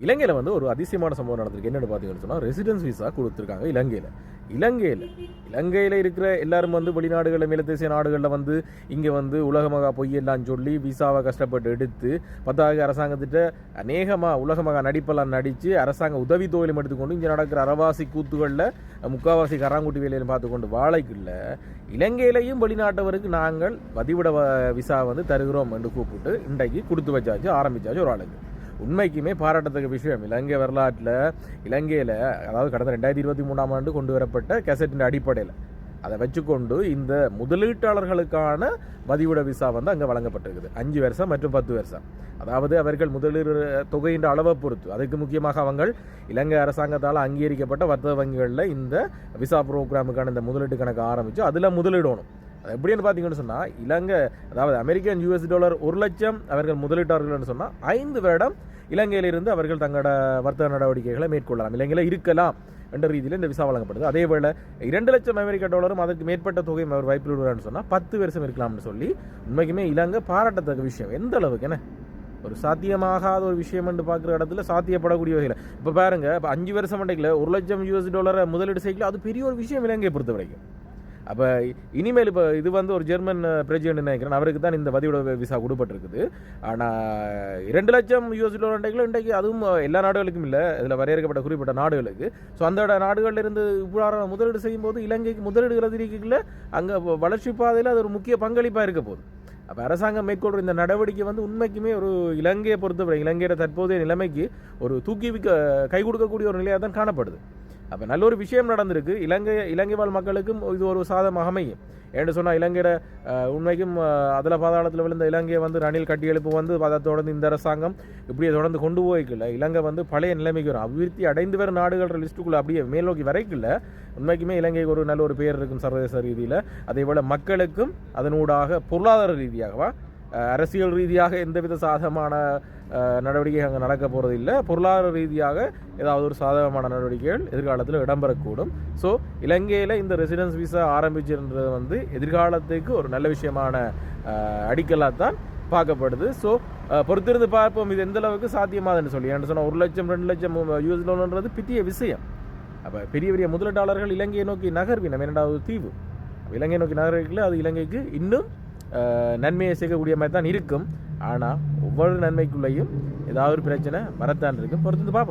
இலங்கையில் வந்து ஒரு அதிசயமான சம்பவம் நடந்திருக்கு. என்னென்னு பார்த்தீங்கன்னு சொன்னால், ரெசிடென்ஸ் விசா கொடுத்துருக்காங்க இலங்கையில் இருக்கிற எல்லாரும் வந்து வெளிநாடுகளில் மேலத்தேசிய நாடுகளில் வந்து இங்கே வந்து உலகமகா பொய்யெல்லாம் சொல்லி விசாவை கஷ்டப்பட்டு எடுத்து 10 அரசாங்கத்திட்ட அநேகமாக உலகமகா நடிப்பெல்லாம் நடித்து அரசாங்க உதவி தொழிலும் எடுத்துக்கொண்டு இங்கே நடக்கிற அறவாசி கூத்துகளில் முக்காவாசி கராங்குட்டி வேலையிலும் பார்த்துக்கொண்டு வாழைக்குள்ள இலங்கையிலையும் வெளிநாட்டவருக்கு நாங்கள் பதிவிட விசா வந்து தருகிறோம் என்று கூப்பிட்டு இன்றைக்கு கொடுத்து வச்சாச்சு, ஆரம்பித்தாச்சு ஒரு ஆளுக்கு. உண்மைக்குமே பாராட்டத்தக்க விஷயம். இலங்கை வரலாற்றில் இலங்கையில் அதாவது கடந்த 2023ஆம் ஆண்டு கொண்டு வரப்பட்ட கெசட்டின் அடிப்படையில் அதை வச்சுக்கொண்டு இந்த முதலீட்டாளர்களுக்கான பதிவிட விசா வந்து அங்கே வழங்கப்பட்டிருக்குது. 5 வருஷம் மற்றும் 10 வருஷம். அதாவது அவர்கள் முதலீடு தொகையின் அளவை பொறுத்து, அதுக்கு முக்கியமாக அவங்கள் இலங்கை அரசாங்கத்தால் அங்கீகரிக்கப்பட்ட வர்த்தக வங்கிகளில் இந்த விசா ப்ரோக்ராமுக்கான இந்த முதலீட்டு கணக்கு ஆரம்பித்து அதில் முதலீடணும். அது எப்படின்னு பார்த்தீங்கன்னு சொன்னால், இலங்கை அதாவது அமெரிக்கன் $1 லட்சம் அவர்கள் முதலீட்டாளர்கள்னு சொன்னால் 5 வருடம் இலங்கையிலிருந்து அவர்கள் தங்களோட வர்த்தக நடவடிக்கைகளை மேற்கொள்ளலாம், இலங்கையில் இருக்கலாம் என்ற ரீதியில் இந்த விசா வழங்கப்படுது. அதேவேளை $2 லட்சம் அமெரிக்க அதற்கு மேற்பட்ட தொகையும் அவர் வாய்ப்பில் விடுவார்னு சொன்னால் 10 வருஷம் இருக்கலாம்னு சொல்லி உண்மைக்குமே இலங்கை பாராட்டத்தக்க விஷயம். எந்த அளவுக்கு என்ன ஒரு சாத்தியமாகாத ஒரு விஷயம் என்று பார்க்குற இடத்துல சாத்தியப்படக்கூடிய வகையில் இப்போ பாருங்க, இப்போ 5 வருஷம் மண்டையில் $1 லட்சம் முதலீடு செய்யலாம். அது பெரிய ஒரு விஷயம் இலங்கையை பொறுத்த வரைக்கும். அப்போ இனிமேல் இப்போ இது வந்து ஒரு ஜெர்மன் பிரசிடென்ட் நினைக்கிறேன், அவருக்கு தான் இந்த பதிவிட விசா கொடுப்பட்டிருக்குது. ஆனால் $2 லட்சம் இன்றைக்கு அதுவும் எல்லா நாடுகளுக்கும் இல்லை, இதில் வரையறுக்கப்பட்ட குறிப்பிட்ட நாடுகளுக்கு. ஸோ அந்த நாடுகளிலிருந்து இவ்வளோ முதலீடு செய்யும்போது இலங்கைக்கு முதலீடுகளை அங்கே வளர்ச்சி பாதையில் அது ஒரு முக்கிய பங்களிப்பாக இருக்க போகுது. அப்போ அரசாங்கம் மேற்கொள்கிற இந்த நடவடிக்கை வந்து உண்மைக்குமே ஒரு இலங்கையை பொறுத்தவரை இலங்கையோட தற்போதைய நிலைமைக்கு ஒரு கை கொடுக்கக்கூடிய ஒரு நிலையாக தான் காணப்படுது. அப்போ நல்ல ஒரு விஷயம் நடந்திருக்கு. இலங்கை வாழ் மக்களுக்கும் இது ஒரு சாதகமாக அமையும். ஏன்னு சொன்னால் இலங்கையோட உண்மைக்கும் அதில் பாதாளத்தில் விழுந்த இலங்கையை வந்து ரணில் கட்டியெழுப்பு வந்து அதை தொடர்ந்து இந்த அரசாங்கம் இப்படியே தொடர்ந்து கொண்டு போய்க்கல. இலங்கை வந்து பழைய நிலைமைக்கு வரும், அபிவிருத்தி அடைந்து வரும் நாடுகள் லிஸ்ட்டுக்குள்ளே அப்படியே மேல் நோக்கி வரைக்கல. உண்மைக்குமே இலங்கைக்கு ஒரு நல்ல ஒரு பெயர் இருக்கும் சர்வதேச ரீதியில். அதே போல் மக்களுக்கும் அதனூடாக பொருளாதார ரீதியாகவா அரசியல் ரீதியாக எந்தவித சாதகமான நடவடிக்கை அங்கே நடக்க போகிறது இல்லை. பொருளாதார ரீதியாக ஏதாவது ஒரு சாதகமான நடவடிக்கைகள் எதிர்காலத்தில் இடம்பெறக்கூடும். ஸோ இலங்கையில் இந்த ரெசிடென்ஸ் விசா ஆரம்பிச்சிருந்தது வந்து எதிர்காலத்துக்கு ஒரு நல்ல விஷயமான அடிக்கலாக தான் பார்க்கப்படுது. ஸோ பொறுத்திருந்து பார்ப்போம் இது எந்த அளவுக்கு சாத்தியமாகுதுன்னு சொல்லி. ஏன்னு சொன்னால் $1 லட்சம் $2 லட்சம் பெரிய விஷயம். அப்போ பெரிய பெரிய முதலீட்டாளர்கள் இலங்கையை நோக்கி நகர்வினம், இரண்டாவது தீவு இலங்கை நோக்கி நகர்வில் அது இலங்கைக்கு இன்னும் நன்மையை செய்யக்கூடிய மாதிரி தான் இருக்கும். ஆனால் ஒவ்வொரு நன்மைக்குள்ளேயும் ஏதாவது ஒரு பிரச்சனை வரத்தான் இருக்கும். பொறுத்து பார்ப்போம்.